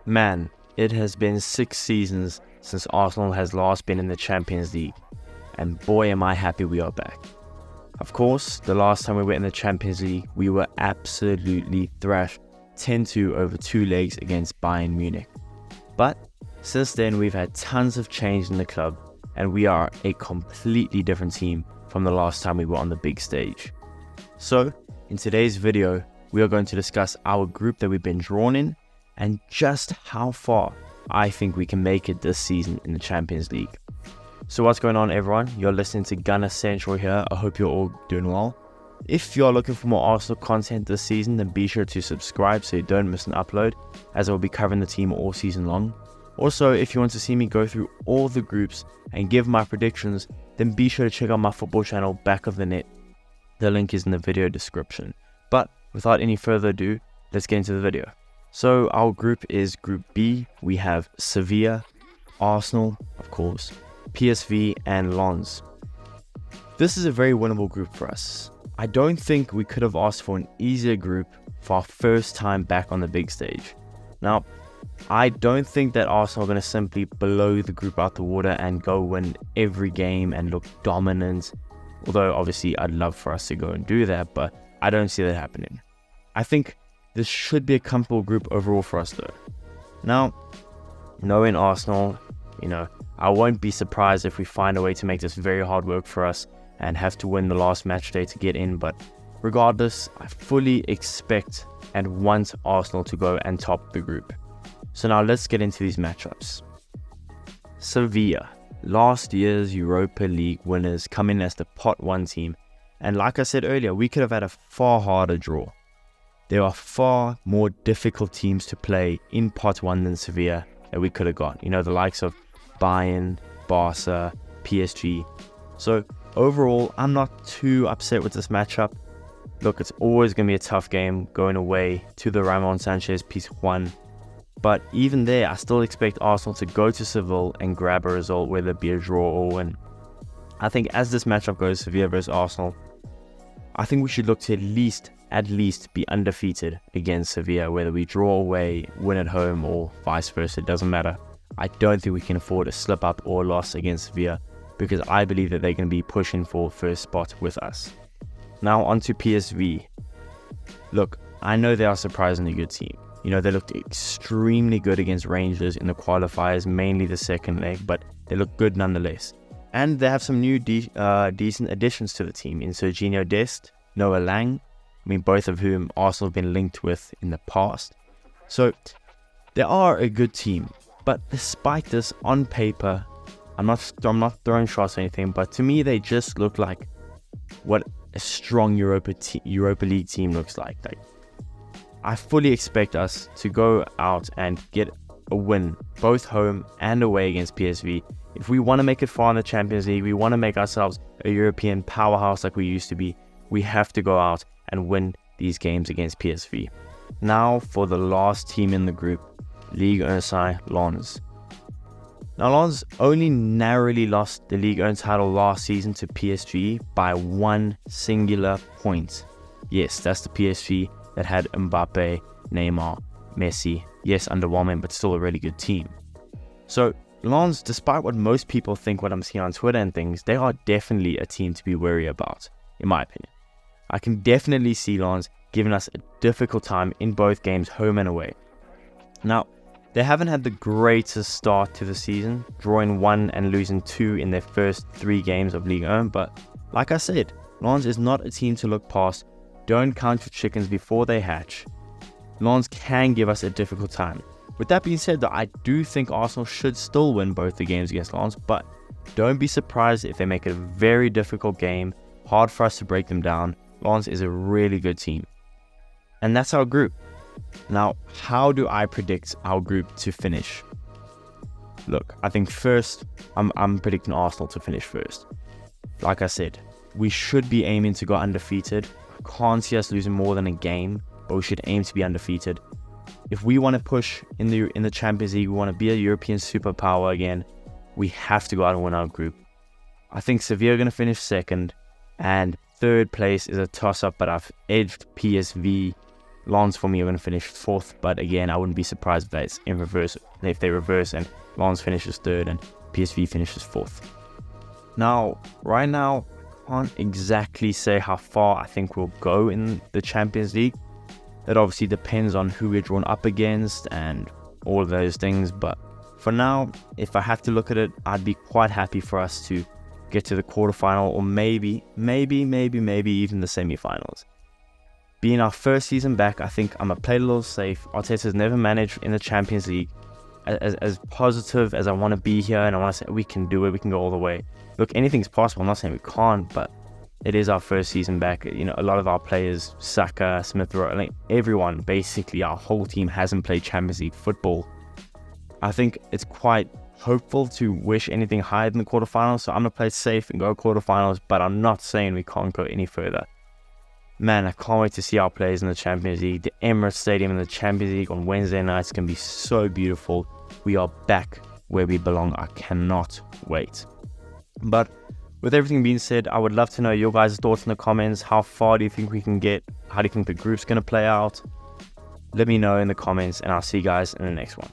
Man, it has been 6 seasons since Arsenal has last been in the Champions League, and boy am I happy we are back. Of course, the last time we were in the Champions League, we were absolutely thrashed 10-2 over 2 legs against Bayern Munich. But since then, we've had tons of change in the club, and we are a completely different team from the last time we were on the big stage. So, in today's video, we are going to discuss our group that we've been drawn in, and just how far I think we can make it this season in the Champions League. So what's going on, everyone? You're listening to Gunner Central here. I hope you're all doing well. If you're looking for more Arsenal content this season, then be sure to subscribe so you don't miss an upload, as I will be covering the team all season long. Also, if you want to see me go through all the groups and give my predictions, then be sure to check out my football channel, Back of the Net. The link is in the video description. But without any further ado, let's get into the video. So our group is Group B. We have Sevilla, Arsenal, of course, PSV and Lens. This is a very winnable group for us. I don't think we could have asked for an easier group for our first time back on the big stage. Now, I don't think that Arsenal are going to simply blow the group out the water and go win every game and look dominant. Although obviously I'd love for us to go and do that, but I don't see that happening. I think this should be a comfortable group overall for us though. Now, knowing Arsenal, I won't be surprised if we find a way to make this very hard work for us and have to win the last match day to get in, but regardless, I fully expect and want Arsenal to go and top the group. So now let's get into these matchups. Sevilla, last year's Europa League winners, come in as the pot 1 team, and like I said earlier, we could have had a far harder draw. There are far more difficult teams to play in pot 1 than Sevilla that we could have got. The likes of Bayern, Barca, PSG. So overall, I'm not too upset with this matchup. Look, it's always going to be a tough game going away to the Ramon Sanchez Pizjuan. But even there, I still expect Arsenal to go to Seville and grab a result, whether it be a draw or win. I think as this matchup goes, Sevilla versus Arsenal, I think we should look to at least be undefeated against Sevilla, whether we draw away, win at home, or vice versa. It doesn't matter. I don't think we can afford a slip up or loss against Sevilla, because I believe that they're going to be pushing for first spot with us. Now on to PSV. Look, I know they are a surprisingly good team. They looked extremely good against Rangers in the qualifiers, mainly the second leg, but they look good nonetheless. And they have some new decent additions to the team in Serginho Dest, Noah Lang, both of whom Arsenal have been linked with in the past. So they are a good team, but despite this, on paper, I'm not throwing shots or anything, but to me they just look like what a strong Europa League team looks like. I fully expect us to go out and get a win, both home and away against PSV. If we want to make it far in the Champions League, we want to make ourselves a European powerhouse like we used to be, we have to go out and win these games against PSV. Now for the last team in the group, Ligue 1 side Lens. Now Lens only narrowly lost the Ligue 1 title last season to PSG by 1 singular point. Yes, that's the PSG that had Mbappe, Neymar, Messi. Yes, underwhelming, but still a really good team. So Lens, despite what most people think, what I'm seeing on Twitter and things, they are definitely a team to be wary about, in my opinion. I can definitely see Lens giving us a difficult time in both games, home and away. Now, they haven't had the greatest start to the season, drawing 1 and losing 2 in their first 3 games of Ligue 1, but like I said, Lens is not a team to look past. Don't count your chickens before they hatch. Lens can give us a difficult time. With that being said, though, I do think Arsenal should still win both the games against Lens, but don't be surprised if they make it a very difficult game, hard for us to break them down. Lens is a really good team. And that's our group. Now, how do I predict our group to finish? Look, I think first, I'm predicting Arsenal to finish first. Like I said, we should be aiming to go undefeated. I can't see us losing more than a game, but we should aim to be undefeated. If we want to push in the Champions League, we want to be a European superpower again, we have to go out and win our group. I think Sevilla are going to finish second, and third place is a toss-up, but I've edged PSV Lens for me are going to finish 4th, but again, I wouldn't be surprised if that's in reverse, if they reverse and Lens finishes 3rd and PSV finishes 4th. Now, right now, I can't exactly say how far I think we'll go in the Champions League. It obviously depends on who we're drawn up against and all of those things, but for now, if I had to look at it, I'd be quite happy for us to get to the quarterfinal, or maybe even the semi-finals. Being our first season back, I think I'm going to play a little safe. Arteta's never managed in the Champions League. As positive as I want to be here, and I want to say we can do it, we can go all the way. Look, anything's possible. I'm not saying we can't, but it is our first season back. You know, a lot of our players, Saka, Smith Rowe, like everyone, basically our whole team hasn't played Champions League football. I think it's quite hopeful to wish anything higher than the quarterfinals, so I'm going to play safe and go quarterfinals, but I'm not saying we can't go any further. Man, I can't wait to see our players in the Champions League. The Emirates Stadium in the Champions League on Wednesday nights can be so beautiful. We are back where we belong. I cannot wait. But with everything being said, I would love to know your guys' thoughts in the comments. How far do you think we can get? How do you think the group's going to play out? Let me know in the comments, and I'll see you guys in the next one.